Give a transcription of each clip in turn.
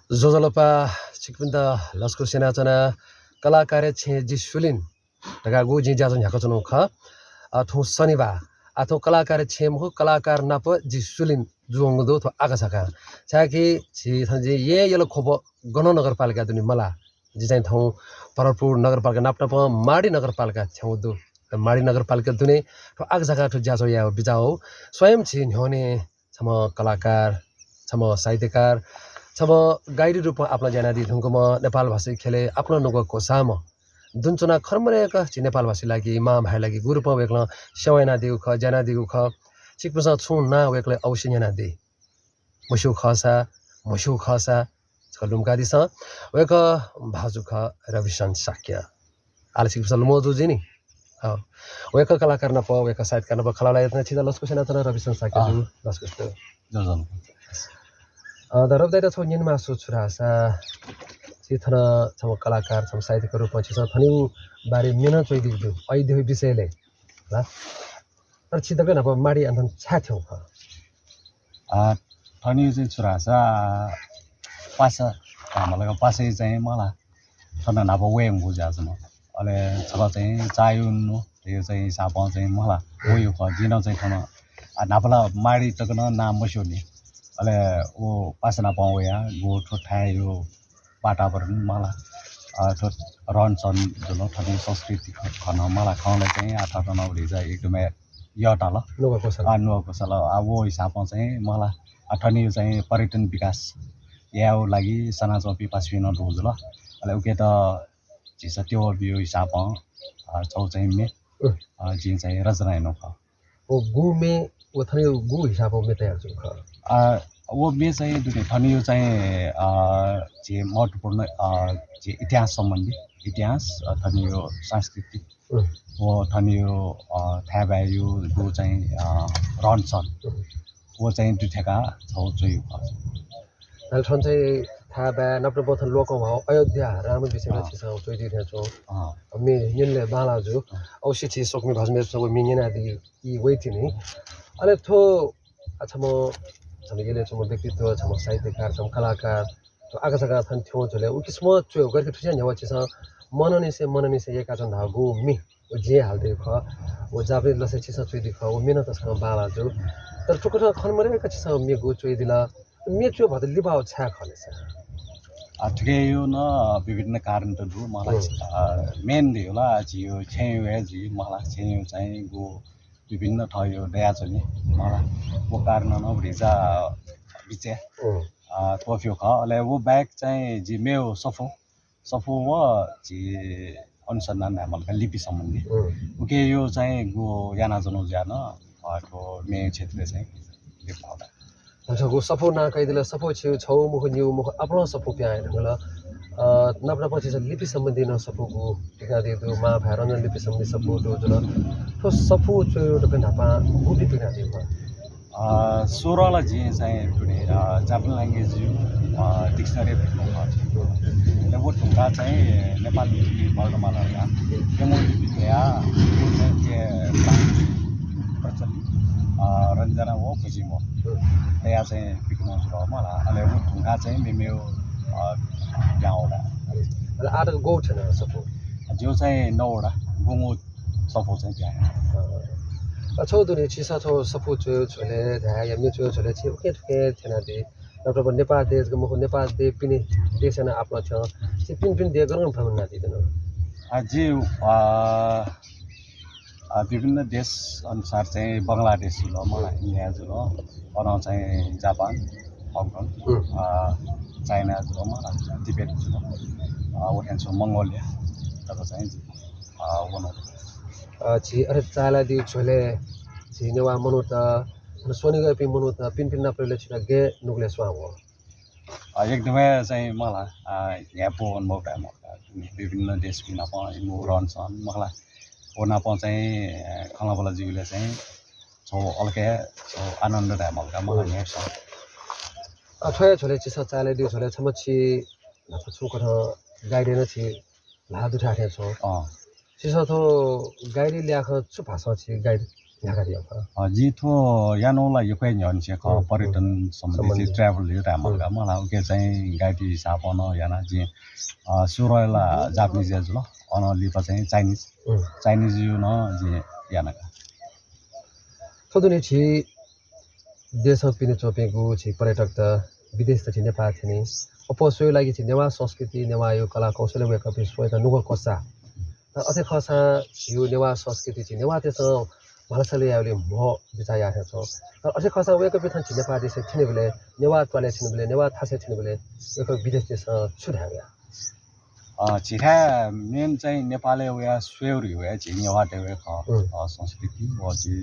Zozalopa chikpinda lasko senachana kalakare che jisulin daga go jinja jon yako chono kha atho saniba atho kalakare che mo kalakar nap jisulin जुंगदो तो आगा सका चाहे छि थंजे ये yellow खोबो गनो नगरपालिका दुनि मला जिजाइन थौ परपुर नगरपालिका नापटप माडी नगरपालिका छौदो त माडी नगरपालिका दुने तो आगा सका तो जाजो या बिजाओ स्वयं छि न्होने छम कलाकार छम साहित्यकार छम गाइडी रूपमा आपला जनादि ढुंगम नेपाल भाषी खेले आफ्नो नुगको साम दुनचुना खरमरेका छि नेपाल भाषी लागि मा भाइ लागि गुरुप वेक्ल सेवैना दिउ ख जना दिउ ख चिकपसा छु ना वेक्ले औसिन्याना दे मसु खसा छलुमका दिस वेक भाजु ख रविशन साक्य आले चिकपसा मोजु जिनी वेक कलाकार न प वेक साहित्यकार न प खलाला यत्न छिदा लस्को सेना त रविशन साक्य जु लस्को जजन दरब दाइता छौ निन मासु छुरासा चिथन छम कलाकार छम साहित्यकार रूपमा छ थनिउ बारे मेना चोइ दिउ ऐ देउ विषयले ल तर छिदकै नप माडी अन्तन छाथ्यौ थनिउ चाहिँ छुरासा पासा हामीलाई पासै चाहिँ मलाई थन नाप वेम बुझाजम अले छल चाहिँ चायुन्नु त्यो चाहिँ साप चाहिँ मलाई ओयो ख जिन चाहिँ थन नापला माडी तकन नाम मस्योनी अले ओ पासा नाप वया गो ठोठायो वातावरण मलाई ठो रहनसन जुन थनि संस्कृति खन मलाई खाउलाई चाहिँ आठ नौले चाहिँ एकदमै यता ल नुको सल अब हिसाबमा चाहिँ मलाई अठनी चाहिँ पर्यटन विकास याउ लागि सना चौपी पासपिन रोज ल अले उके त जिस त्यो बियो हिसाबमा चौ चाहिँ मे जिन चाहिँ रचना हेर्नु ख ओ गु मे ओ थनि गु हिसाबमा मे तयार छु ख वो मे चाहिँ दुटे थनि चाहिँ जे महत्त्वपूर्ण जे इतिहास सम्बन्धी इतिहास थनि यो सांस्कृतिक वो थनियो थाबायो गो चाहिँ रहनसन वो चाहिँ दुठेका छौ चाहिँ हल छन चाहिँ थाबा नप्र बथन लोक भाव अयोध्या राम विषयमा छ चोइ दिथे छौ मे यनले बाला जो औषि छ सोकमी भजमे सब मिनेना दि ई वेति नि अले थो अच्छा म हामीले छम व्यक्तित्व छम साहित्यकार छम कलाकार तो आगा सगा थन थियो जले उ किस्म चो गरके ठुसिया न्याव छ मननी से एका जन धागु मि ओ जे हालदे ख ओ जाबे लसे छ चोइ दि ख ओ मेन त छ बाला जो तर टुकुर खनमरे का छ मे गु चोइ दिला मे चो भद लिबाउ छा खले छ ठिकै यो न विभिन्न कारण त दु मलाई मेन दि होला जियो छेउ हे जि मलाई छेउ चाहिँ गो विभिन्न थयो दया चलि मलाई वो कारण न भरिजा बिचे तोफ्यो ख अले वो ब्याक चाहिँ जि मेउ सफो व जि अनुसन्धान हामीलाई लिपि सम्बन्धी ओके यो चाहिँ गो याना जनो ज्यान अको मे क्षेत्र चाहिँ लेख्दा अच्छा गो सफो ना कहिदिला सफो छौ मुख न्यु मुख आफ्नो सफो प्याए होला नप्रा पछि लिपि सम्बन्धी न सफो गो टिका दे दु मा भरन लिपि सम्बन्धी सफो दो जन तो सफो छ त नापा गुटी टिका दे सोराला जी चाहिँ टुडे जापान ल्याङ्ग्वेज डिक्सनरी भेट्नु वो ढुङ्गा चाहिँ नेपाली वर्णमा लगाemo ya प्रचलित रञ्जना हो खुसीमो त्यहाँ चाहिँ बिक्न सुरु मलाई अले वो ढुङ्गा चाहिँ मेमेउ गाउँला अले आठ गो छैन सफो जो चाहिँ 9 वटा गुङो सफो चाहिँ त्यहाँ छौ दुनी छिसा छौ सफो छोले धा या मेचो छोले छि ओके ठके थिएन दे नत्र नेपाल देशको मुख नेपाल दे पिने देशना आफ्नो छ छि पिन दे गरम भन्न दिदैन अझै विभिन्न देश अनुसार चाहिँ बङ्गलादेश ल मलाई इन्डिया जुल अन चाहिँ जापान हङकङ चाइना जुल मलाई तिब्बत जुल वठेन छु मङ्गोलिया तब चाहिँ वनो छि अरे चाला दि छोले छि नेवा मनु त सोनी गपि मनु त पिन नप्रले छिना गे नुगले स्वा हो एकदमै चाहिँ मलाई यहाँ पो अनुभव टाइम विभिन्न देश बिना पनि रहन्छन् मलाई ओना प चाहिँ खलाबला जीवले चाहिँ छौ अलके आनन्द टाइम हल्का मलाई यहाँ छ अथय छोले चिसा चाले दिउ छोले छमछि छु कथ गाइडे न छि ला दुठा थे छौ चिसा थो गाइडे ल्याख छु भाषा छि गाइड यहाँ दियो जिथो यानोला यो कोही न्यन छ पर्यटन सम्बन्धी ट्राभल यो टाइमहरुका मलाई उके चाहिँ गाइड हिसाब न याना जि सुरला जापानिज ल अन लिपा चाहिँ चाइनिज यो न जि याना सोधुने छि देश पिने चोपेको छि पर्यटक त विदेश त छि नेपाल थिने अपोसो लागि छि नेवा संस्कृति नेवा यो कला कौशल वेक अप सोय त नुगो कोसा त अथे खसा यो नेवा संस्कृति छि नेवा तेस भाषाले याले म बिचाया छ तर अथे खसा वेक अप छि नेपाल देश थिने बेले नेवा तले थिने बेले नेवा थासे थिने बेले एक विदेश देश छुड्याया छिरा मेन चाहिँ नेपालले वा स्वेउरी वा छि नेवा टेवे संस्कृति व छि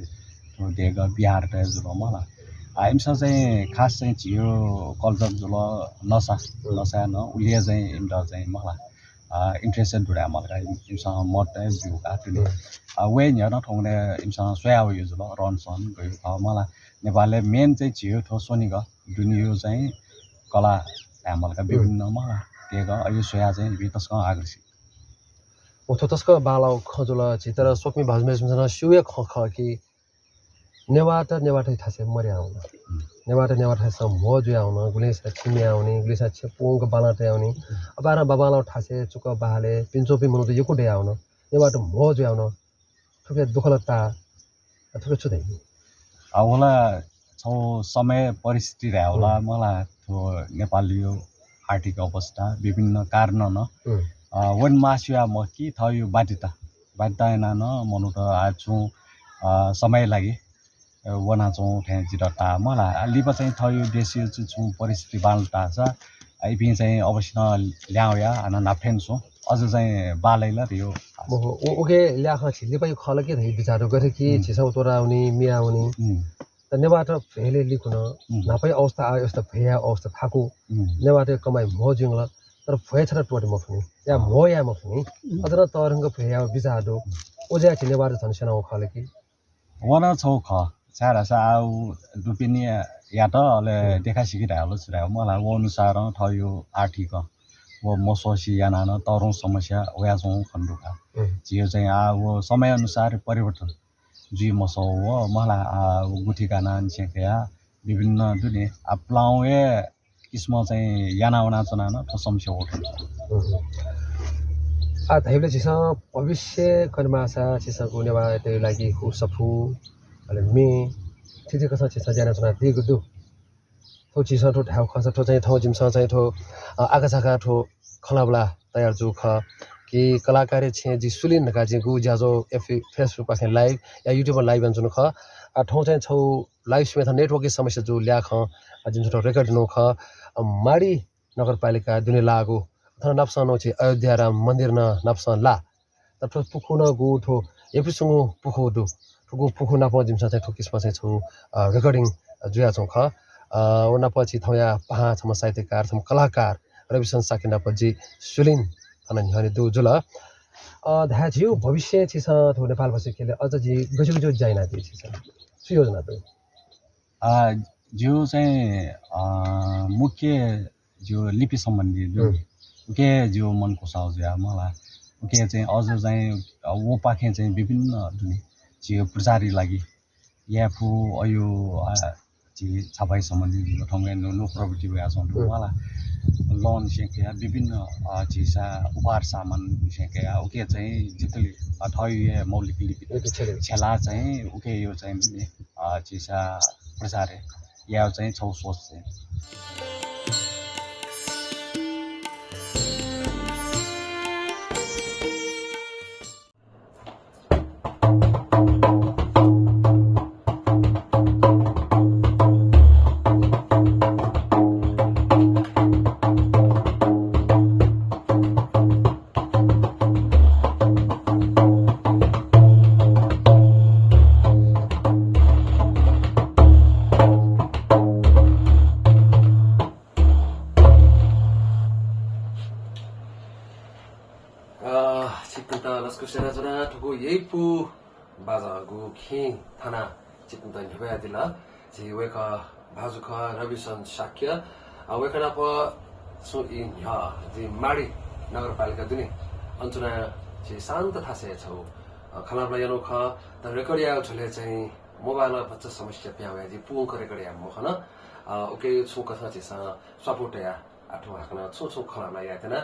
देगा बिहार टे जुल मलाई आइमसा चाहिँ खास चाहिँ जियो कल्चर जुल नसा न उलिया चाहिँ इन्डा चाहिँ मलाई इन्ट्रेस्टेड दुडा मलाई इमसा मट भ्यू काटले वे न न ठौने इमसा सोयाउ यो जुल रनसन गयो मलाई नेपालले मेन चाहिँ जियो थो सोनिगा दुनियो चाहिँ कला हामीलका विभिन्न मलाई तेगा अयो सोया चाहिँ वितसका आग्रसी ओथो तस्क बालाउ खजुल चितर सोक्मी भाजमेसमजना सुवे ख कि नेवाट थासे मर्या आउन नेवाट थासे म जुया आउन गुलेसा छिमे आउने गुलेसा छेपोङ बालाटे आउने अबार बाबाला थासे चुक बाले पिन्चोपी मनु त यको डे आउन नेवाट म जुया आउन थुके दुखलता थुके छुदै आउला छौ समय परिस्थिति रहे होला मलाई त्यो नेपाली आर्थिक अवस्था विभिन्न कारण न वन मासुया म कि थयो बाध्यता न मनु त आछु समय लागि वना चौ ठे जिरता मलाई लिप चाहिँ थयो देशीय छु परिस्थिति बालता छ आइपि चाहिँ अवश्य ल्याउया अन नाफेन छु अझ चाहिँ बालैला रियो ओके ल्याख छिले पै खल के धै विचार गरे कि छिसौ तोरा आउने मिया आउने त नेबाट भेले लिखुन नापै अवस्था आयो यस्तो भया अवस्था थाकु नेबाट कमाइ म जिंगल तर भए छ टोटे मखनी या म मखनी अझ तरंग भया विचार ओजा छिनेबाट छन सेनाउ खल कि वना छौ ख सारा साउ दुपिनी या त ले देखा सिकिरहेको छ मलाई वो अनुसार थयो आर्थिक वो मसोसी याना न तरौं समस्या वया छौ खण्डुका जियो चाहिँ वो समय अनुसार परिवर्तन जी मसो हो मलाई गुठीका नान छेकया विभिन्न दुने अप्लाउए किस्म चाहिँ याना वना चना न त समस्या हो आ धैले छिस भविष्य कर्मासा छिसको नेवा त्यो लागि हु सफु अले मे थिति कसा छिस जाना चना दिगु दु थो छिस ठो ढाउ खस ठो चाहिँ थौ जिमसा चाहिँ ठो आकाशका ठो खलाबला तयार जुख कि कलाकार छे जि सुलिन का जि गु जाजो फेसबुक पाखे लाइभ या युट्युब लाइभ अन्छन ख आ ठौ चाहिँ छौ लाइभ स्मेथ नेटवर्किङ समस्या जो ल्या ख जिम ठो रेकर्ड नो ख माडी नगरपालिका दुने लागु थन नप्सनो छि अयोध्या राम मन्दिर न नप्सन ला त पुखु न गु ठो एपिसंगु पुखु दु ठुगु पुखु न प जिमसा चाहिँ ठोकिसमा चाहिँ छौ रेकर्डिङ जुया छौ ख ओना पछि थया पहा छम साहित्यकार छम कलाकार रविशन साकिना पजी सुलिन थन हने दु जुल धा जिउ भविष्य छिस थो नेपाल भाषा केले अझ जि गजुगजु जाइना दि छिस सुयोजना दु जिउ चाहिँ मुख्य जो लिपि सम्बन्धी के जो मनको साउज्या मलाई के चाहिँ अझ चाहिँ वो पाखे चाहिँ विभिन्न दुनि जिउ प्रचारी लागि याफु अयो जि छापाई सम्बन्धी ठंगे नो प्रॉपर्टी भया छ मलाई लोन सेक्या विभिन्न चिसा उपहार सामान सेक्या ओके चाहिँ जितले थयो मौलिक लिपि छला चाहिँ ओके यो चाहिँ चिसा प्रचार या चाहिँ छौ सोच चाहिँ चित्त लस्को सेना जना ठुको यही पु बाजागु खि थाना चित्त निभया दिला जि वेका भाजुख रविशन शाक्य वेकना प सो इन या जि माडी नगरपालिका दुने अञ्चना जि शान्त थासे छौ खानालाई यानो ख त रेकर्ड या झले चाहिँ मोबाइलमा बच्चा समस्या प्यावे जी पुङ रेकर्ड या म खन ओके छु कथा चाहिँ सपोर्ट या आठो हाकन छु खानालाई या तेना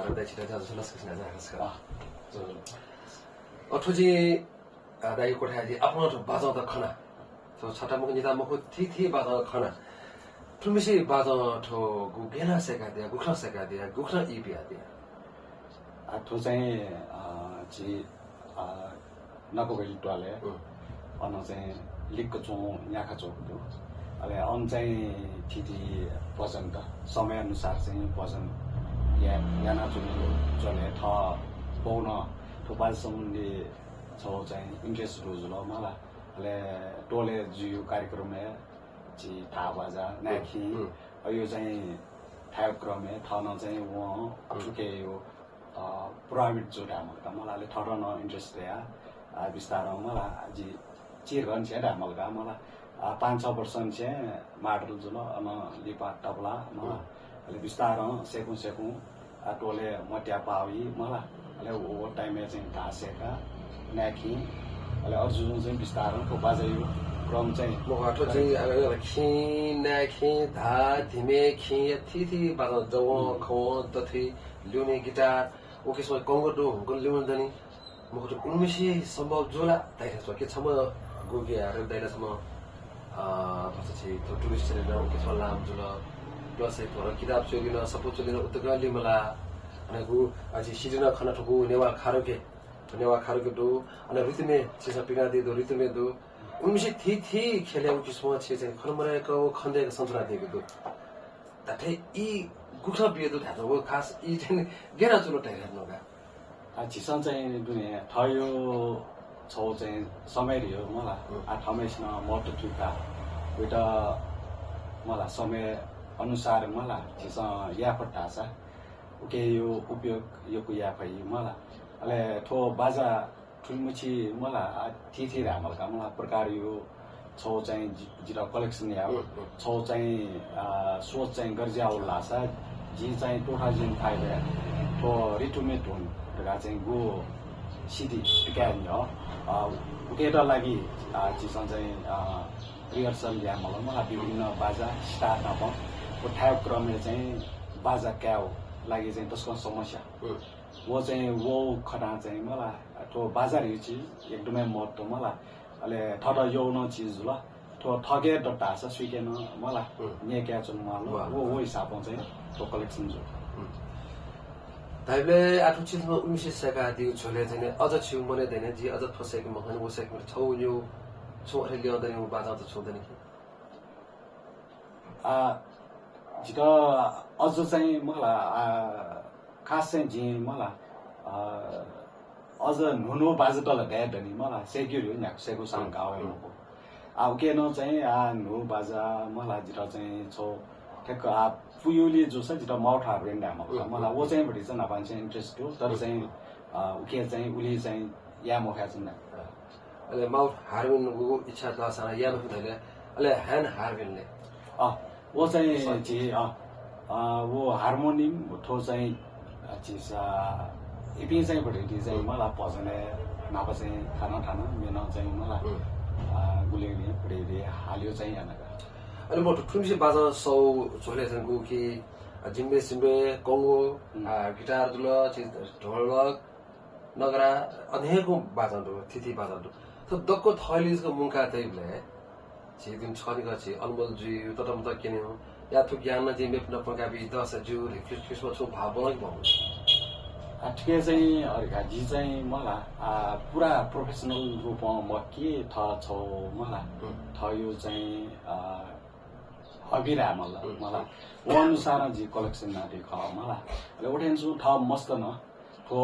र दैछि दैछ जसले सक्छ ना हस्का अठोजी दाइ कोठा जी आफ्नो बाजा त खाना तो छटा मुख निता मुख थी बाजा खाना तुमसी बाजा ठो गुगेना सेका दिया गुखना इपिया दिया आठो चाहिँ जी नगोबेली टोले अन चाहिँ लिकको चो याखा चोक दु अले अन चाहिँ थिति वजन त समय अनुसार चाहिँ वजन याना चले थ पाउन थोपाल सम्बन्धी छौ चाहिँ इन्ट्रेस्ट रोजुल मलाई अले टोले जियो कार्यक्रममा जी थाहा बाजा नाखी यो चाहिँ थाहा क्रममा थाहा चाहिँ उहाँ के यो प्राइभेट जोडा मलाई ठहरन इन्ट्रेस्ट दिया बिस्तार मलाई जी चिर गर्न चाहिँ ढामलका मलाई 5-6 वर्ष चाहिँ माडल जुल अन लिपा टपला मलाई अहिले बिस्तार सेकौँ टोले मट्या पावी मलाई अहिले ओ टाइममा चाहिँ घाँसेका नाखी अहिले अर्जुन चाहिँ बिस्तार बाजायो क्रम चाहिँ मोहटो चाहिँ अब खी नाखी धा धिमे खी थी बाजा जव खो तथी ल्युने गिटार ओके सो कंगो दो हुन ल्युन दनी मोहटो उन्मेषी सम्भव जोला दाइले छ के छम गोगे आरे दाइले छम पछि तो टुरिस्ट चलेन ओके सो लाम जुल प्लस एक पर किताब चोलिन सपो चोलिन उतगली मला अनि गु अझै सिजन खाना ठगु नेवा खारोके दो अनि ऋतुमे छिसा पिगा दे दो ऋतुमे दो उनमें थी खेले किस्म छे चाहिँ खरमरेको खन्देको सन्चना दिएको दो ताथे ई गुखा बिएदो थाहा हो खास ई चाहिँ गेरा चुलो टाइप हेर्नुगा झिसन चाहिँ दुनिया थयो छौ चाहिँ समय रियो मलाई आ थमेसन मोटो चुका उटा मलाई समय अनुसार मलाई झिस या पट्टा छ ओके यो उपयोग यो या भई मलाई अले थो बाजा ठुलमुची मलाई थी रामलका मलाई प्रकार यो छौ चाहिँ जिरा कलेक्सन या छौ चाहिँ सोच चाहिँ गर्जिया उल्ला छ जी चाहिँ 2005 तो रिटुमे टोन रगा चाहिँ गो सिटी पिकानि हो उकेटा लागि जिसन चाहिँ रिहर्सल या मलाई विभिन्न बाजा स्टार्ट नप उठायो क्रमले चाहिँ बाजा क्याउ लागि चाहिँ त्यसको समस्या वो चाहिँ वो खटा चाहिँ मलाई तो बाजार यो चिज एकदमै महत्त्व मलाई अहिले ठट यौन चिज ल तो ठगे डट्टा छ स्विकेन मलाई ने क्या चुन मलाई वो हिसाबमा चाहिँ तो कलेक्सन जो दाइले आठो चिजमा उन्मेषी सेका दिउ छोले चाहिँ अझ छिउ मने देने जी अझ फसेको मखन वो सेक छौ यो छौ अरे ल्याउँदैन म बाजा त छौदैन कि जिता अझ चाहिँ मलाई खास चाहिँ जी मलाई अझ नुनो बाजा तल गए धनी मलाई सेक्युर हो सेको सँग गाउँ अब के न चाहिँ नु बाजा मलाई जिता चाहिँ छौ ठ्याक्क पुयुली जो छ जिता माउथ हार्वेन्ड मलाई वो चाहिँ बढी चाहिँ नपान्छ इन्ट्रेस्ट हो तर चाहिँ के चाहिँ उली चाहिँ या मोखा चाहिँ अहिले माउथ हार्वेन्डको इच्छा त साना या नखुदैले अहिले ह्यान्ड हार्वेन्डले वो चाहिँ जी वो हार्मोनियम थो चाहिँ चिज इपि चाहिँ बढी चाहिँ मलाई भजने नापा चाहिँ खाना मेन चाहिँ मलाई गुलेली बढी हाल्यो चाहिँ यानका अनि म ठुम्सी बाजा सौ झोले चाहिँ गु कि जिम्बे सिम्बे कंगो गिटार दुल ढोलक नगरा अनेको बाजा दो थिथि बाजा दो तो दक्को थैलीको मुंका तैले छि दिन छनि गछि अनमोल जी तटम त किने हो या थु ज्ञान जी मेप न पंका बि 10 जु रिफ्रेश छु भावना भयो ठिकै चाहिँ अरका जी चाहिँ मलाई पुरा प्रोफेसनल रूपमा म के थाहा छौ मलाई थयो चाहिँ हबिरा मलाई वो अनुसार जी कलेक्सन नाटे ख मलाई अहिले उठेन्छु था मस्त न थो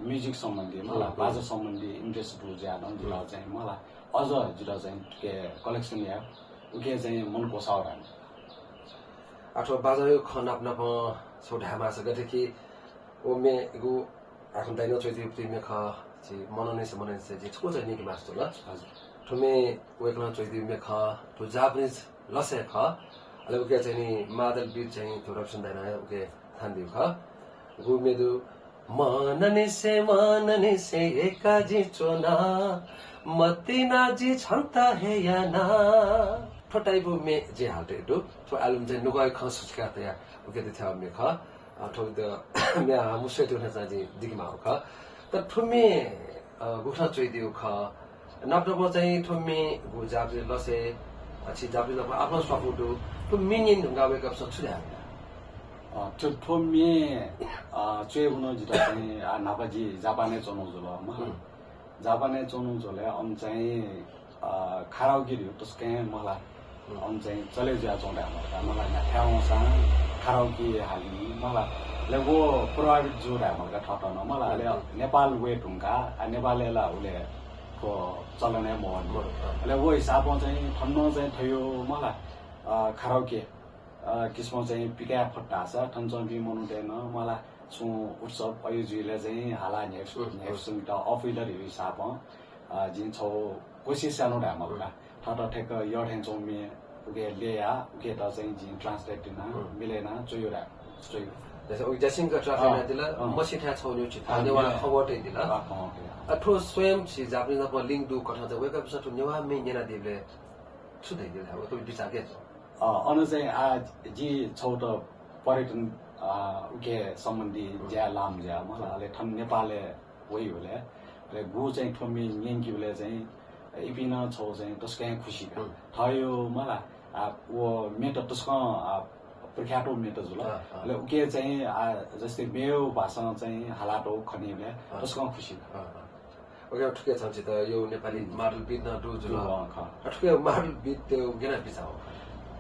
म्युजिक सम्बन्धी मलाई बाजा सम्बन्धी इन्ट्रेस्ट ज्यादा जिल्ला चाहिँ मलाई अझ जिल्ला चाहिँ के कलेक्सन या उके चाहिँ मन पोसाउरा आठो बाजा यो खनाप नप छोढामा छ गथे कि ओ मे गु आखन दाइनो चोइति प्रिमे ख छि मनने से जे छको चाहिँ निक मास्टर ल ठुमे वेकना चोइति मे ख तो जापानिज लसे ख अले उके चाहिँ नि मादल बीट चाहिँ तो रक्सन दाइना उके थान दिउ ख गु मेदु मनने से एकाजी चोना मतिना जी छन्ता हे याना ठोटाइबु मे जे हाटे दु ठो आलुम जे नुगाय ख सुचका त या ओके त थाउ मे ख ठो द मे मुसे तो ना जी दिगमा ख त ठुमे गुठा चोइ दिउ ख नाप्टो चाहिँ ठुमे गु जाबले लसे अछि जाबले ल आफ्नो स्वाफुदु ठु मिनिन ढुंगावे कप सछु दा 저 톰이 최근에 지다니 나바지 자반에 전우줄어 뭐 자반에 전우줄에 엄청이 카라오케를 또스케 뭐라 엄청이 절레지야 정도 뭐라 태양산 카라오케 하기 뭐라 레고 프라이빗 주라 뭐가 타타노 뭐라 레 네팔 वे ढुंगा नेपालला उले को चलने मोहन ले वो हिसाब चाहिँ ठन्नो चाहिँ थयो मलाई खाराओके किस्म चाहिँ पिका फट्टा छ ठन्चम्पी मनुदैन मलाई छु उत्सव आयोजकले चाहिँ हाला नेक्स्ट त अफिलर हिसाब जिन छौ कोसिस सानो ढामला ठट ठेक यो ठेन चौमी उके लेया उके त चाहिँ जिन ट्रान्सलेट दिन मिलेन चोयोरा चोयो जैसे ओ जसिंग का ट्राफिक दिला मसिथा छौन्यु छि थानेवा खबरटे दिला अथो स्वयं छि जापानी प लिंक दु कथा त वेक अप सटु नेवा मे नेना दिले छुदै दिला हो त बिचा के अनु चाहिँ जी छौट पर्यटन उके सम्बन्धी ज्या लाम ज्या मलाई ठन नेपालले वही होले ले गु चाहिँ ठोमी नेङ्कीले चाहिँ इपिन छौ चाहिँ तस्कै खुसी थयो मलाई वो मेट तस्क प्रख्यातो मेट जुल ले उके चाहिँ जस्तै मेयो भाषा चाहिँ हालाटो खनिले तस्क खुसी ओके ठुके छ त यो नेपाली माडल बिट न दु जुल ठुके माडल बिट त्यो गेना बिचाओ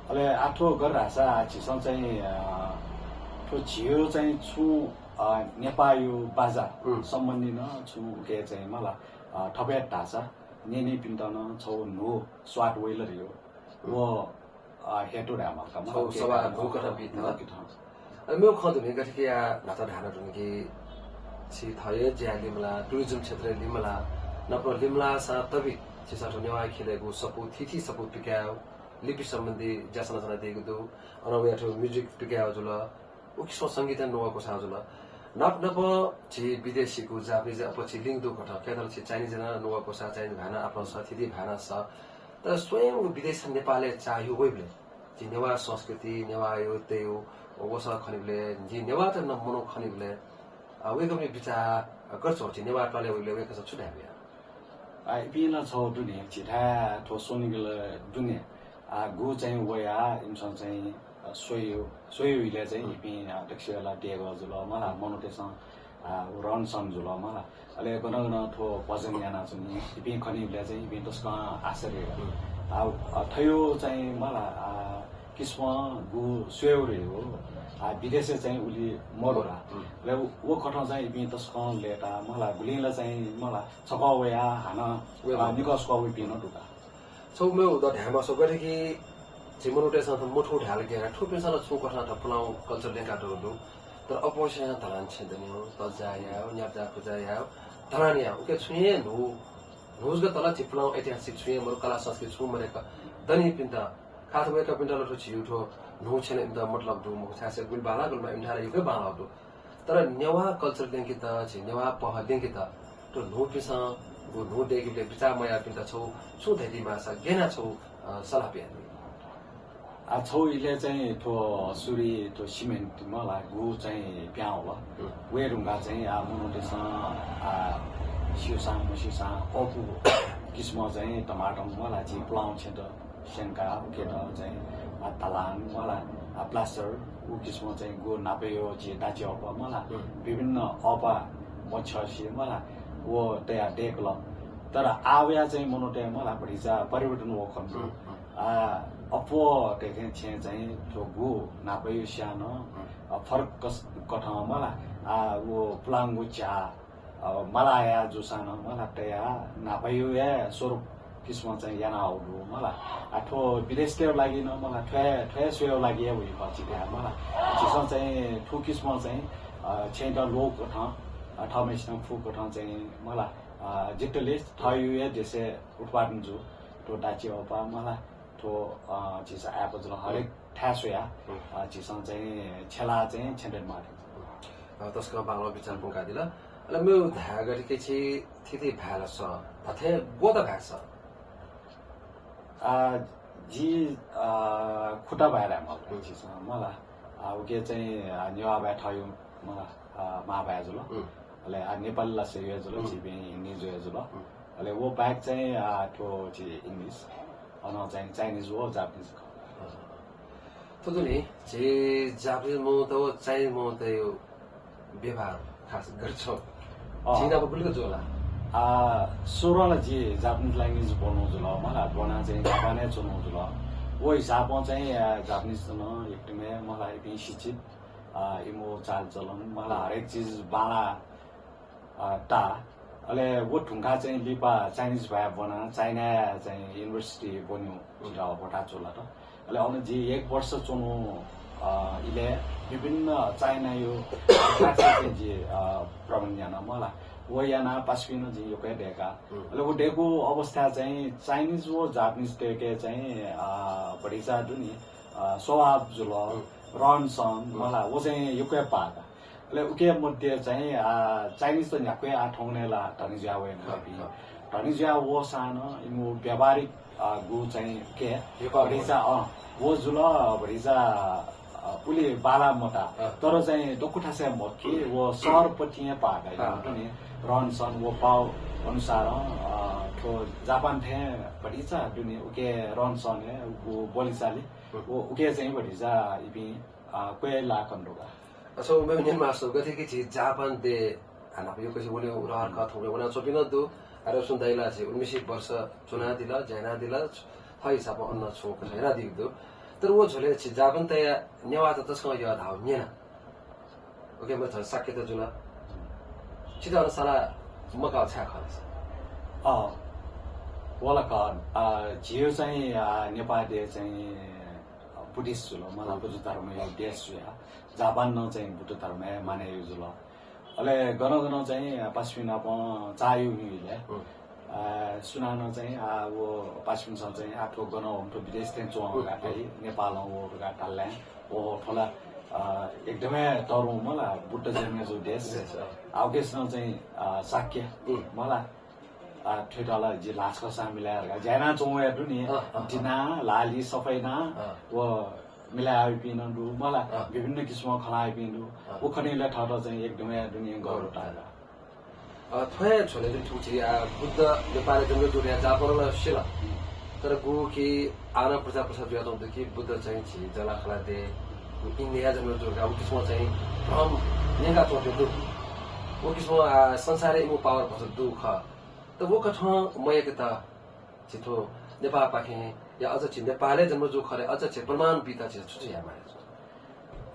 अले आठो गर रासा छिसन चाहिँ ठो छियो चाहिँ छु नेपायो बाजा सम्बन्धी न छु के चाहिँ मला ठपे ढासा नेने पिन्टन छौ नो स्वाट वेलर यो वो हेटो रामा का छौ सवा भूकटा बित मेरो खदु ने गठके या नाता ढाना रुनकी छि थये ज्याले मला टुरिज्म क्षेत्र लिमला नप्रो लिमला सा तबि छिसा नेवा खेलेको सपु थिथि सपु पिकाउ लिपि सम्बन्धी ज्यासना जना दिएको दु अनवे अथवा म्युजिक पिकाउ जुल उकिसो संगीत नोको सा जुल नप नप छि विदेशीको जापानिज पछि लिंक दु कथा केदल छि चाइनिज जना नोको सा चाइनिज भाना आफ्नो साथीदि भाना छ तर स्वयं विदेश नेपालले चाहियो वेबले जि नेवा संस्कृति नेवा यो त्यो ओसा खनिबले जि नेवा त न मनो खनिबले वेगमले विचार गर्छ छि नेवा टले वेले वेक छ छुडाबिया ai pina छौ दुने छिटा ठो सोनिगल दुने गु चाहिँ वया इन्सन चाहिँ सोयोले चाहिँ इपि दक्षला दिएको जुल मलाई मनोटेसन रन सन जुल मलाई अले गनगन ठो भजन याना चाहिँ इपि खनिले चाहिँ इपि तस्का आश्चर्य थयो चाहिँ मलाई किस्म गु सोयोरे हो विदेशे चाहिँ उली मरोरा ले वो खठा चाहिँ इपि तस्का लेटा मलाई गुलिला चाहिँ मलाई छकावया हाना निकसको इपि न दुका सौमे उदा ढ्यामा सगरे कि जिमोनोटेसन त मोठो ढाल के ठुपेसन छु कथा त पुलाउ कल्चर लेका दु तर अपोजिसन तलान छेदनी हो त जाया न्याजा खुजाया तलानिया उके छुए नुज ग तला चिप्लाउ ऐतिहासिक छुए मरु कला संस्कृति छु मरेका दनी पिन्ता खाथवे का पिन्ता लठो छिउठो नु छेन इंदा मतलब दु मु छासे गुल बाला गुलमा इन्ठारा युके बाला दु तर नेवा कल्चर लेंकी त छि नेवा पह लेंकी त तो नु पिसा गु नु देगिले बिचा मया पिन्ता छौ छु धैली मासा गेना छौ सलापिया छौ इले चाहिँ ठो सुरी ठो सिमेन्ट मलाई गु चाहिँ प्याउ ल वे रुंगा चाहिँ मनोटेसन सिउसा मुसिसा अपु किस्म चाहिँ टमाटर मलाई चाहिँ प्लाउ छ त सेन्का केट चाहिँ तलान मलाई प्लास्टर उ किस्म चाहिँ गो नापेयो जे दाची अप मलाई विभिन्न अपा मच्छसी मलाई वो तया डेकल तर आव्या चाहिँ मनोटे मलाई बढीचा परिवर्तन हो खन्नु अपो देखे छे चाहिँ जो गु नापेयो सानो फरक कथा मलाई वो प्लाङ्गु चा मलाया जो सानो मलाई तया नापेयो या स्वरूप किस्म चाहिँ याना आउनु मलाई आठो विदेशले लागि न मलाई ठ्या सोयो लागि हो यो पछि त्यहाँ मलाई चिसो चाहिँ ठु किस्म चाहिँ छेन लोक कथा ठामेसन फु कथा चाहिँ मलाई जितले थयो या जैसे उत्पादन जो तो दाची ओपा मलाई तो चिसा एप जुल हरेक ठ्यासोया चिसन चाहिँ छेला चाहिँ छेन्डेन मारे तस्का बांगला विचार पुंका दिला अले मे धागरी के छि थिति भाला स तथे गोदा भास जी खुट्टा भएर मलाई उके चाहिँ नेवा भए ठायो मलाई मा भए जुल अले नेपाली लासे यो जुल जिबे हिन्दी जो जुल अले वो ब्याग चाहिँ ठो छि इंग्लिश अन चाहिँ चाइनिज हो जापानिज थुदुनी जे जापानिज मो त चाइनिज मो त यो व्यवहार खास गर्छौ चीना बुलको जोला 16 जी जापानिज ल्याङ्ग्वेज बोल्नु जुल मलाई बना चाहिँ जापानै चुनु जुल वो हिसाबमा चाहिँ जापानिज न एकदमै मलाई पनि शिक्षित इमो चालचलन मलाई हरेक चिज बाला टा अले वो ढुङ्गा चाहिँ लिपा चाइनिज भए बना चाइना चाहिँ युनिभर्सिटी बन्यो जुल बटा चोला त अले अन जी 1 वर्ष चुनु इले विभिन्न चाइना यो चाहिँ जी प्रबन्धन मलाई वो याना पास्पिनो जी यो के डेका अले वो डेको अवस्था चाहिँ चाइनिज वो जापानिज डेके चाहिँ बढीचा दुनी स्वभाव जुल रहन सहन मलाई वो चाहिँ यो के पाका अले उके मध्ये चाहिँ चाइनिज त न्याकै आठौनेला धनिज्या वे धनिज्या वो सानो इमो व्यावहारिक गु चाहिँ के यो बढीचा वो जुल बढीचा उले बाला मटा तर चाहिँ डकुठासे मके वो सहर पटिए पाका नि रहन सहन वो पाउ अनुसार तो जापान थे बढीचा दुनी उके रहन सहन है वो बोलीचाली वो उके चाहिँ बढीचा इबी कोइ लाकन्डोगा सो मे नेन मासो गथे कि जापान दे हाना यो कसै बोले रहर का थोरे बना सोपिन दु अरे सुन्दैला छ 19 वर्ष चुना दिला जैना दिला है हिसाब अन्न छु कसैना दिदु तर वो झोले छि जापान त नेवा त तस्को यो धाउ नेना ओके म छ सके त जुला छिदा साला मका छा खस वाला का जियो चाहिँ नेपाली चाहिँ बुद्धिस्ट जुल मलाई बुद्ध धर्म यो देश या जापान न चाहिँ बुद्ध धर्म माने यो जुल अले गन चाहिँ पश्चिम आप चायु निले सुनानो चाहिँ वो पश्चिम स चाहिँ आठो गन हम तो विदेश चाहिँ चोङ गाकै नेपाल हो गा टाल्ला ओ ठोला एकदमै तरु मलाई बुद्ध जन्मे जो देश आउकेस न चाहिँ साक्य मलाई ठेटाला जी लासको सामिलाएर ज्याना चोङे दुनी दिना लाली सफैना वो मिलाइ पिनन्दु मलाई विभिन्न किसिमको खलाइ पिन्दु उखनीले ठट चाहिँ एकदमै दुनिया गौरव टाला थोय छोले ठुची बुद्ध नेपाली जंगल जुरिया जापानला शिला तर गु कि आना प्रजा प्रसाद यादव देखि बुद्ध चाहिँ छि जला खला दे इन्डिया जंगल जुरिया उ किसिम चाहिँ हम नेगा तोटे दु वो किसिम संसारै मु पावर भस दुख त वो कठ मय के त छिथो नेपाल पाखे या अझ छि नेपालै जन्म जो खरे अझ छि प्रमाण पिता छि छुछि या मारे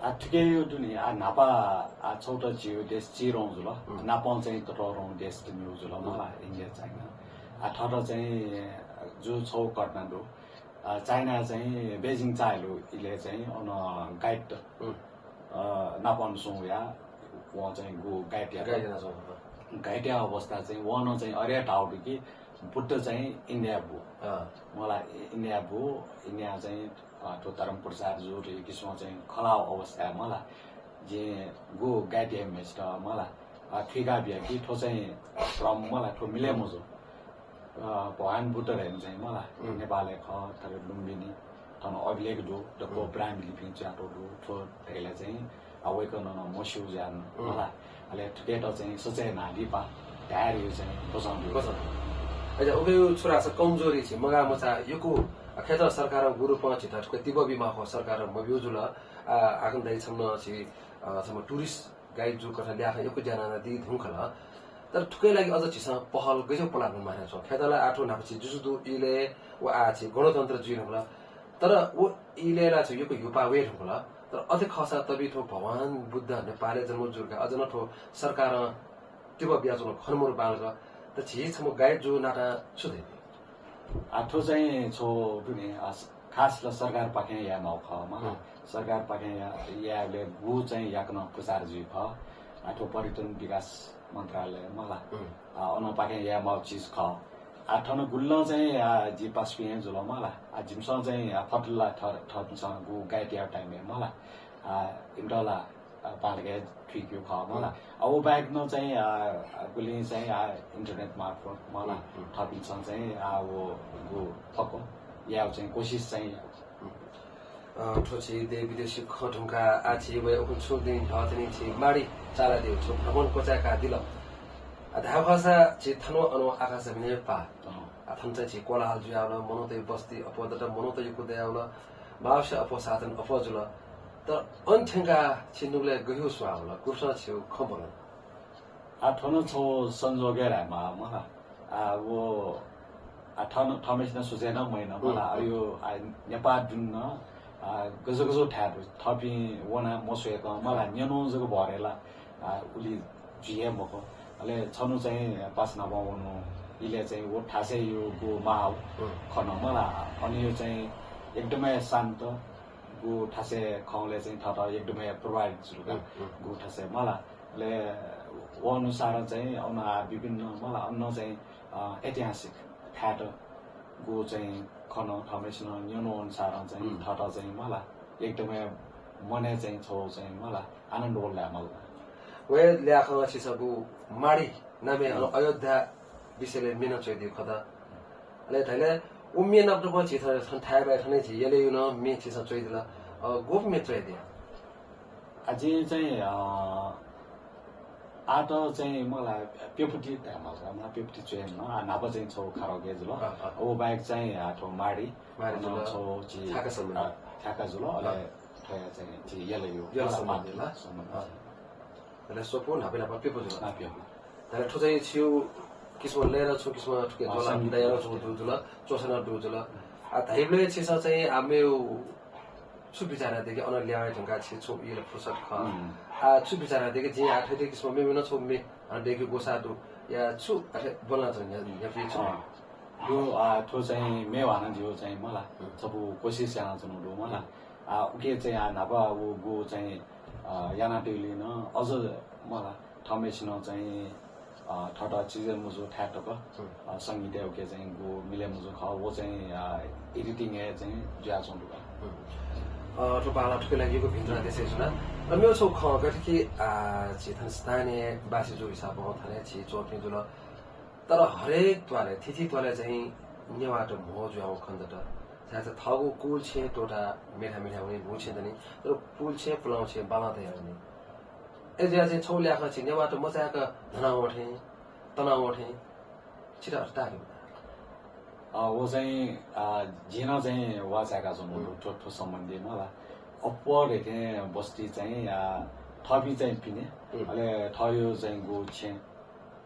ठिकै यो दुनी नापा छौटा जियो देश चिरौँ जुल नापाउँ चाहिँ तटरौँ देश तिमी जुल मलाई इन्डिया चाइना ठट चाहिँ जो छौ काठमाडौँ चाइना चाहिँ बेजिङ चाहेलो इले चाहिँ अन गाइड नापाउनु छौँ या वहाँ चाहिँ गो गाइडिया अवस्था चाहिँ वहाँ चाहिँ अर्या टाउडु कि बुद्ध चाहिँ इन्डिया भू मलाई इन्डिया भू इन्डिया चाहिँ तो धर्म प्रचार जो किसिम चाहिँ खलाउ अवस्था मलाई जे गो गाइडिया मेस्ट मलाई ठिका बिहा कि ठो चाहिँ फ्रम मलाई ठो मिले मजो भगवान बुद्ध हेर्नु चाहिँ मलाई नेपालले ख तर लुम्बिनी तन अभिलेख दो डको ब्राह्मी लिपि चाटो दो ठो त्यसले चाहिँ अवेकन मस्यु जान मलाई अहिले ठिकै त चाहिँ सोचे नाली पा ढार यो चाहिँ बसाउँदै अच्छा उबे छोरा छ कमजोरी छ मगा मचा यको खेतर सरकार गुरु पाँच ठटको तिब बिमा हो सरकार मबिउ जुल आगन दाइ छम्न छि सम टुरिस्ट गाइड जो कथा ल्याख यको जना नदी धुंखला तर ठुकै लागि अझ छिस पहल गजो पलाग्नु माने छ खेतला आठो नापछि जुजुदु इले व आ छि गणतन्त्र जुइन होला तर वो इलेला छ यको युपा वे होला तर अझै खसा तबि ठो भगवान बुद्ध नेपाली जन्म जुर्का अझ न ठो सरकार तिब बिया जुल खनमुर बालगा त छि छम गाइड जो नाटा छुदै आठो चाहिँ छो दुनी खास ल सरकार पाखे या नौ खमा सरकार पाखे याले गु चाहिँ याकन प्रचार जी ख आठो पर्यटन विकास मन्त्रालय मला अन पाखे या माउ चीज ख आठन गुल्ल चाहिँ जी पासपि जुल मला जिमसँग चाहिँ फटला ठर्छ गु गाइड या टाइम मला इन्डला पालेका ठिक्यो ख मलाई अब बाहेक न चाहिँ गुली चाहिँ इन्टरनेट मार्फत मलाई थपिन्छ चाहिँ अब फक या चाहिँ कोसिस चाहिँ ठोची दे विदेशी खटुङका आछि वे उखुन छुदिन हतनि छि माडी चाला देउ छु भवन कोचाका दिल धा भाषा छि थनो अनु आकाश मिने पा अथन चाहिँ छि कोलाहल जुयाउल मनोतै बस्ती अपदट मनोतै कुद्याउल मावश अपसाधन अपजुल त अन्थेंगा छिनुले गयो स्वाउल कुर्सा छिउ खबर ठनो छौ संजोगेर मलाई वो ठमेस्न सुझेन मैन मलाई यो नेपाल जुन गजो गजो ठ्यारो थपी वना मसुएको मलाई न्यानोजको भरेला उली जिए मको अले छनु चाहिँ पास नपाउनु इले चाहिँ वो ठासै यो गो माहौ खन मलाई अनि यो चाहिँ एकदमै शान्त गो ठासे खौले चाहिँ थट एकदमै प्रभावित जुगा गो ठासे मलाई ले वो अनुसार चाहिँ औना विभिन्न मलाई अन्न चाहिँ ऐतिहासिक ठ्याट गो चाहिँ खन थमेस्न न्यानो अनुसार चाहिँ थट चाहिँ मलाई एकदमै मने चाहिँ छौ चाहिँ मलाई आनन्द होला मलाई वे ल्याख छिसबु माडी नामे अयोध्या विषयले मिन चोइदियो खदा अले थैले उम्मे नब्दको छिथ छन थाय बाय थने छि यले युन मे छिस चोइदिला गोप मे चोइदिया अझै चाहिँ आट चाहिँ मलाई पेपुटी टाइममा पेपुटी चोइन नाप चाहिँ छौ खारो गेज ल ओ बाइक चाहिँ आठो माडी छौ छि थाका जुल अले थया चाहिँ छि यले यो समादिला अले सोपो नापेला पेपो जुल नापियो तले ठो चाहिँ छिउ किस्म लेर छु किस्म ठुके दोला दायर छु जुल चोसना जुल आ धाइबले छिस चाहिँ आमे छु बिचारा देखि अन ल्याए ढंगा छि छु इले फुसत ख छु बिचारा देखि जे आठै देखि किस्म मेमे न छु मे देखि गोसा दु या छु अथे बोल्न चाहिँ या फि छु यो ठो चाहिँ मे भन जियो चाहिँ मलाई सबु कोसिस याना छनु दु मलाई उके चाहिँ नापा वो गो चाहिँ याना टेलिन अझ मलाई थमेस्न चाहिँ ठट चिज मुजो ठ्याटक संगीत उके चाहिँ गो मिले मुजो ख वो चाहिँ एडिटिङ चाहिँ ज्या छनु ठो बाला ठुके लागेको भित्र त्यसै सुना र मेरो छौ ख गठकी छिथन स्थानीय बासी जो हिसाब हो थने छि चोट्ने जुल तर हरेक त्वाले थिथि त्वाले चाहिँ नेवाट मो जुआउ खन्दट साथ थगु कुल छे टोटा मिठा मिठा हुने भु छे दनि तर पुल छे पुलाउ छे बाला तय हुने ए जे चाहिँ छौ ल्याख छि नेवाट मचाका धना उठे तना उठे छिरा हटायो वो चाहिँ झिन चाहिँ वाचाका छन् ठोठो सम्बन्धी मलाई अप्पर हेथे बस्ती चाहिँ थपी चाहिँ पिने अहिले थयो चाहिँ गो छे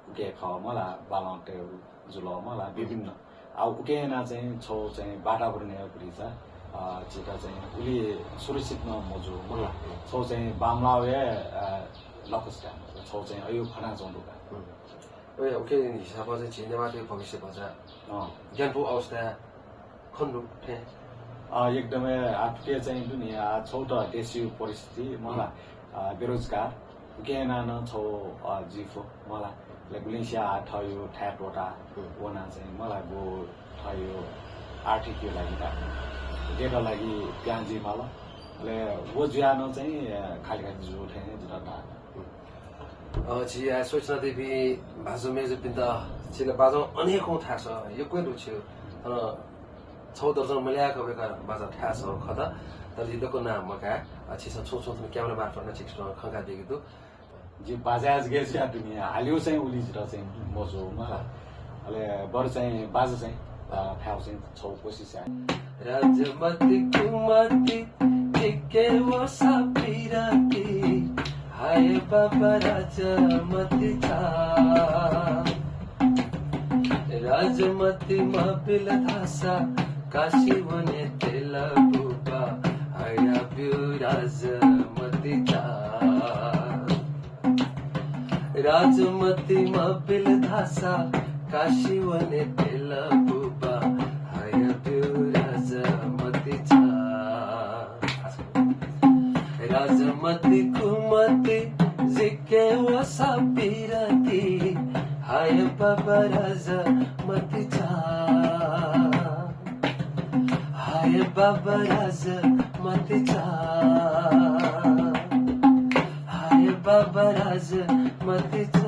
उके ख मलाई बालाटे जुल मलाई विभिन्न अब उकेना चाहिँ छौ चाहिँ बाटा पर्ने पुरिछ छिटा चाहिँ उली सुरक्षित न मजु मलाई छौ चाहिँ बामलावे लकस्टा छौ चाहिँ अयो खना चौडुका ओके हिसाब चाहिँ छिनेवाटे भविष्य बजा ज्ञानको अवस्था खन्डु थे एकदमै आफूले चाहिँ दुनिया छौ त देशी परिस्थिति मलाई बेरोजगार गेना न छौ जिफो मलाई गुलिसिया थयो ठ्याटोटा वना चाहिँ मलाई गो थयो आर्थिक लागि त डेटा लागि प्यान्जी मलाई ले वो ज्यानो चाहिँ खाली खाली जो थे जुटा छिया सोचना देवी बाजु मेज पिन्दा छिले बाजु अनेकौं थाहा छ यो कोही रुच्यो तर 6 दर्जन मल्याको बेका बाजा थाहा छ खदा तर जिल्लाको नाम मका छिस छौ छौ क्यामेरा मार्फत न छिस खंगा देगिदो जे बाजाज गेस या दुनिया हालियो चाहिँ उली जिरा चाहिँ मजो मलाई अले बर चाहिँ बाजा चाहिँ थाहा चाहिँ छौ कोसिस राजमती कुमती के वो सापिराती हाय बाबा राजमती था राजमती मापिल धासा काशी वने तेला बुबा हाया ब्यू राजमती था राजमती मापिल धासा काशी वने तेला बुबा हाया ब्यू राजमती था राजमती कुमती जिके वसा पीरती हाय बाबा राजमती चा हाय बाबा राजमती चा बाबराज मतिचा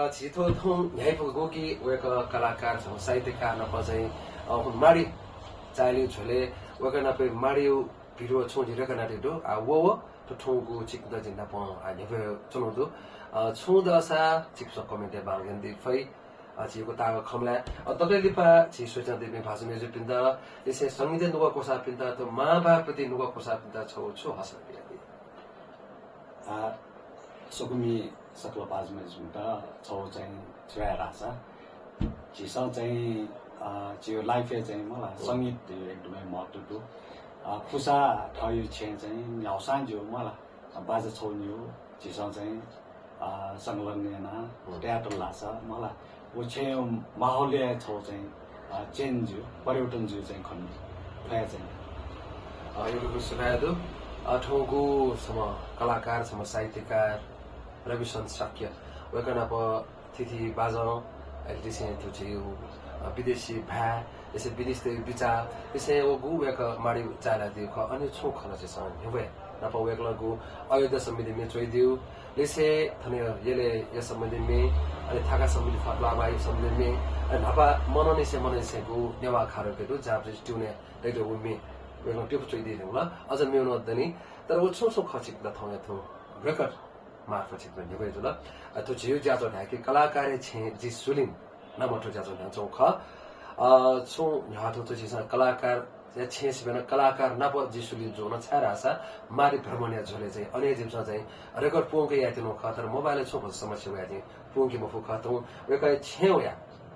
छिटो थौँ न्यायपुगो कि उयोको कलाकार छौँ साहित्यकार नप चाहिँ माडी चाइली छोले उयोको नपे माडी भिडियो छौँ झिरेको नाटेदो वो तो ठौँको चिक्दा जिन्दा प न्यापे चलाउँदो छौँ दसा चिक्सो कमेन्टे बाङ्गेन्दी फै छिको तागो खम्ला तपाईँले पा छि सोच्न देख्ने भाषा मेजो पिन्दा यसै सङ्गीत नुगा कोसा पिन्दा त महाभारतप्रति नुगा कोसा पिन्दा छौ छु हस सुकुमी सक्लो बाजमा जुन्टा छौ चाहिँ छुया रासा झिसा चाहिँ जियो लाइफे चाहिँ मलाई सङ्गीत एकदमै महत्त्व खुसा ठयो छे चाहिँ न्याउसान जो मलाई बाजा छौनी हो झिसा चाहिँ संलग्न ट्याटो लासा मलाई वो छे माहौलिया छौ चाहिँ चेन्ज जो परिवर्तन जो चाहिँ खन् फ्या चाहिँ यो सुनादो ठौँको सम कलाकार सम साहित्यकार रविशन शाक्य वकन अब तिथि बाजाउँ अहिले चाहिँ त्यो चाहिँ विदेशी भ्या यसै विदेश विचार यसै वो गु वेक माडी चाला दियो ख अनि छु खन चाहिँ सँग हिवे नप वेक लगु अयोध्या समिति मे चोइदियो यसै थने यले यस सम्बन्धी मे अनि थाका सम्बन्धी फटला बाइ सम्बन्धी मे अनि नपा मननेसे गु नेवा खारो केदु जाब चाहिँ ट्युने लेदो उमे वेक त्यो चोइदियो ल अझ मेउन दनी तर वो छु खचिक द थौ यथो रेकर्ड मार्फत चित्र निभे जुल तो जियो ज्याजो ढाके कलाकार छे जि सुलिन नमठो ज्याजो ढाचौ ख छु न्याथो तो जिसा कलाकार छे सिबेन कलाकार नप जि सुलिन जो न छारासा मारी भ्रमणिया झोले चाहिँ अने जिमसा चाहिँ रेकर्ड पोंके यातिनो ख तर मोबाइल छु भस समस्या या चाहिँ पोंके मफु ख तो वेकै छेउ या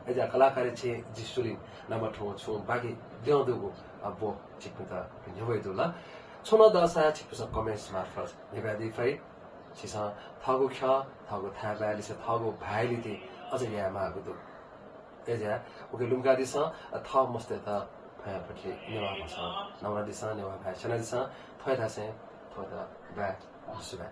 एजा कलाकार छे जि सुलिन नमठो छु बाकी देउदुगु अब चिकता निभे जुल छुन दसा चिकस कमेन्ट्स मार्फत निभादि फै छिसा थगु ख थगु थाबालिस थगु भाइलिति अझ या मागुदु एजा ओके लुम्का दिस थ मस्ते त फयापछि नेवा भस नौरा दिस नेवा भाइ छना दिस थय थासे थय त बा सुबा